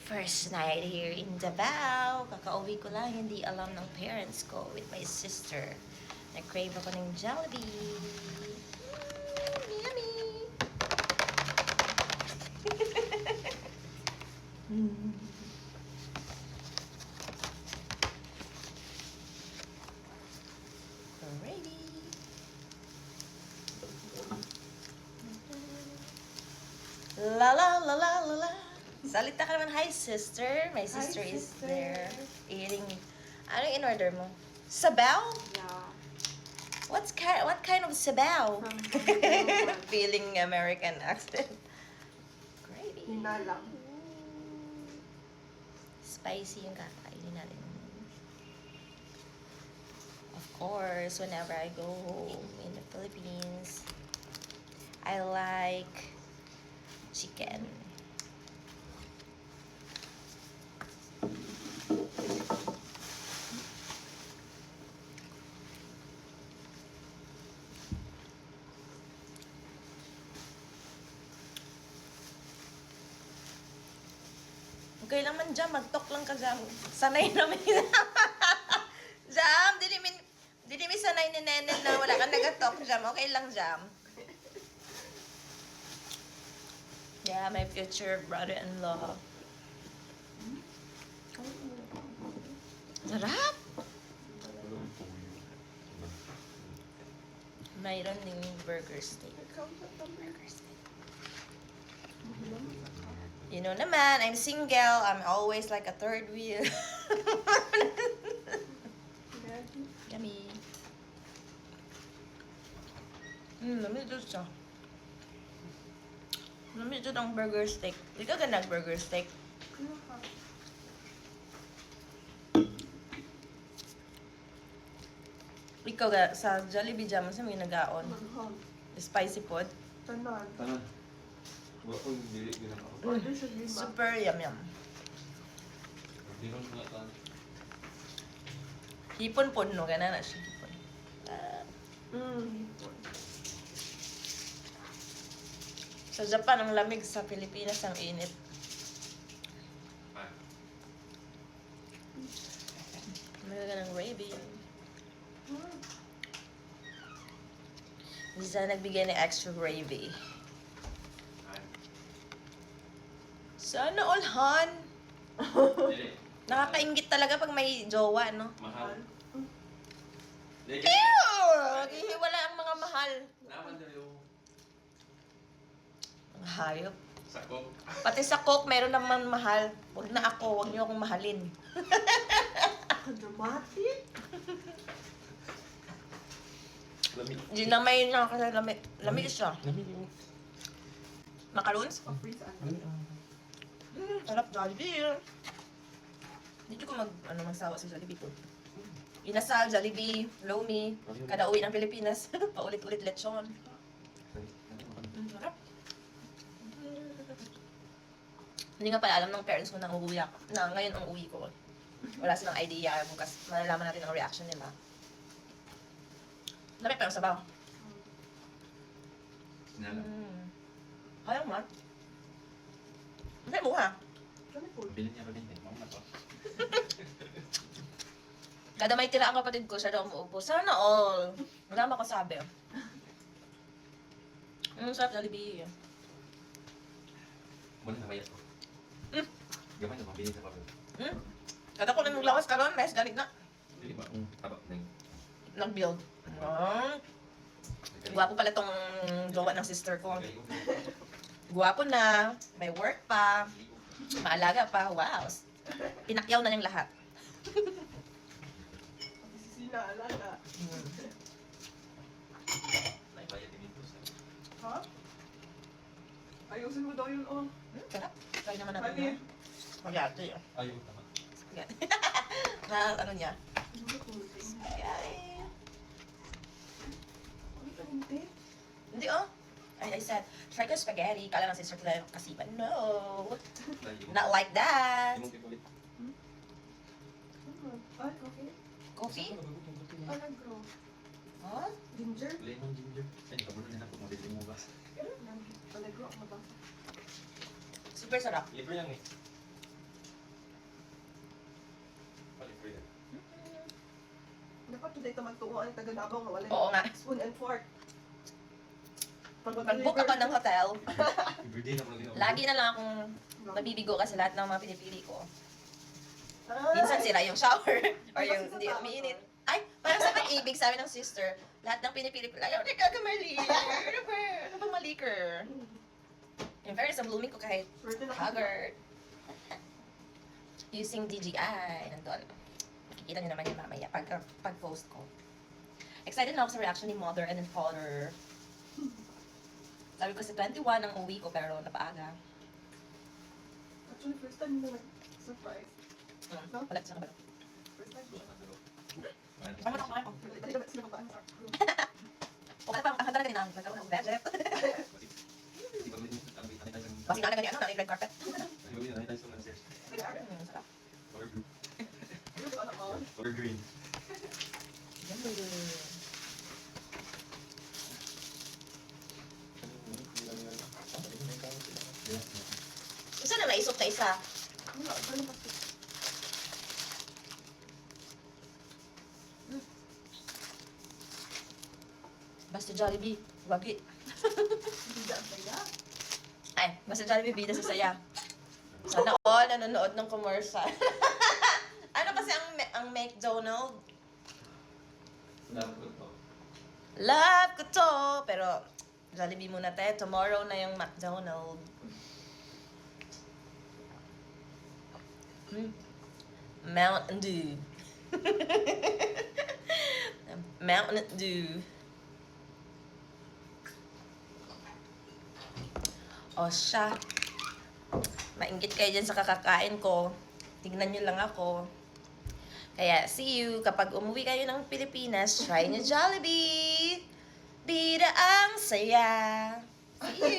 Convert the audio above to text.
First night here in Davao. Kakauwi ko lang, hindi alam ng parents ko with my sister. Nag-crave ako ng Jollibee. Yummy! Ready! La la la la la la. Salita ka naman. Hi, sister. My sister is sister. there eating. Ano in order mo? Sabaw? Yeah. What kind of sabaw? From Bangladesh. Feeling American accent. Gravy. Hinalang. Spicy yung kakainin natin. Of course, whenever I go home in the Philippines, I like chicken. Okay lang man, Jam. Mag-talk lang ka, Jam. Sanay namin. Jam, di mi sanay ni Nenel na wala kang nag-talk, Jam. Okay lang, Jam. Yeah, my future brother-in-law. Sarap! Mayroon ding burger steak. Burger steak. You know naman, I'm single. I'm always like a third wheel. Yummy. Lamig doon siya. Lamig doon ang burger steak. Di ka ganag burger steak. Ikaw sa Jollibee Jam, sa may nagaon. Spicy pod. Tanan. Tanan. Wala ko yung dili ginagawa. Order siya 5. Super yum. Hindi lang nga tanan. Hipon pod no, gana na siya hipon. Sa Japan, ang lamig. Sa Pilipinas, ang init. Ah. May ka ng gravy. Hindi sana nagbigay ng extra gravy. Ay. Sana all, Han. Dili. Nakakaingit talaga pag may jowa, no? Mahal. Dili. Ew! Maghihiwala ang mga mahal. Naman dali yung Ang hayop. sakop. Pati sa coke, meron naman mahal. Huwag na ako, huwag niyo akong mahalin. Dramatic. Lamig. Hindi na may nakakalamig. Lamig siya. Lamig yung. Macaroons? Pa-freeze ano. Sarap Jollibee. Dito ko magsawa sa Jollibee po. Inasal, Jollibee, Lomi, kada uwi ng Pilipinas. Paulit-ulit lechon. Sarap. Hindi nga pala alam ng parents ko na uuwi ako. Na ngayon ang uwi ko. Wala silang idea. Bukas malalaman natin ang reaction nila. Lamig pa yung sabaw. Sinala. Ayaw man. Hindi mo ha. Kami po. Bilhin niya pa din. Mama na to. Kada may tira ang kapatid ko, siya daw umuupo. Sana all. Wala mo ko sabi. Sarap Jollibee. Muna na mayat ko. Gamay na mabilis na pa rin. Kada ko lang naglawas karon, nice galing na. Dili ba? Tabak na yung. Nag-build. Gwapo pala tong jowa ng sister ko. Gwapo na, may work pa, maalaga pa, wow. Pinakyaw na niyang lahat. Sinaalala. May bayad din ito sa. Ha? Ayusin mo daw yun, oh. Sarap. Try naman natin Honey. yun. Spaghetti. Ayaw, tama. Spaghetti. Na ano niya? Spaghetti. Hindi. Hindi oh. I said, try ko spaghetti. Kala ng sister ko na kasipan. No. Not like that. Imong tikulit. Ay, okay. Coffee? Ah, nag-grow. Huh? Ginger? Lemon ginger. Ay, kabulo na ako. Mabilis yung mugas. Nag-grow ako ba? Super sarap. Libre lang eh. dito magtuuan ang taga-Davao nga wala. Oo nga. Spoon and fork. Pag-book ako ng hotel, Everyday na mo lagi na. lagi na lang akong mabibigo kasi lahat ng mga pinipili ko. Ay! Minsan sira yung shower or yung hindi umiinit. Ay, parang sa pag-ibig, sabi ng sister, lahat ng pinipili ko, ayaw, nagkakamali. Ano bang mali ka? In fairness, ang blooming ko kahit Swerte na haggard. Using DJI, nandun. Makikita niyo naman yun mamaya pag-post ko. Excited na ako sa reaction ni mother and then father. Sabi ko sa 21 ang uwi ko pero napaaga. Actually, first time mo nag-surprise. No? Wala siya ba? First time ko. Parang ako kumain ko. Dali na sila mabaan sa O kaya parang ang handa na ganun ang nagkaroon ng budget. Kasi nga na ganyan, ano, red carpet. Sarap. Or green. Isa na naisok na isa. Basta Jollibee, wagi. Ay, basta Jollibee, bida sa saya. Sana all nanonood ng commercial. Ano kasi ang McDonald? Love ko to! Pero, Jollibee muna tayo. Tomorrow na yung McDonald. Mountain Dew. Mountain Dew. O siya. Mainggit kayo dyan sa kakakain ko. Tignan nyo lang ako. Kaya, see you. Kapag umuwi kayo ng Pilipinas, try nyo Jollibee. Bida ang saya. See you!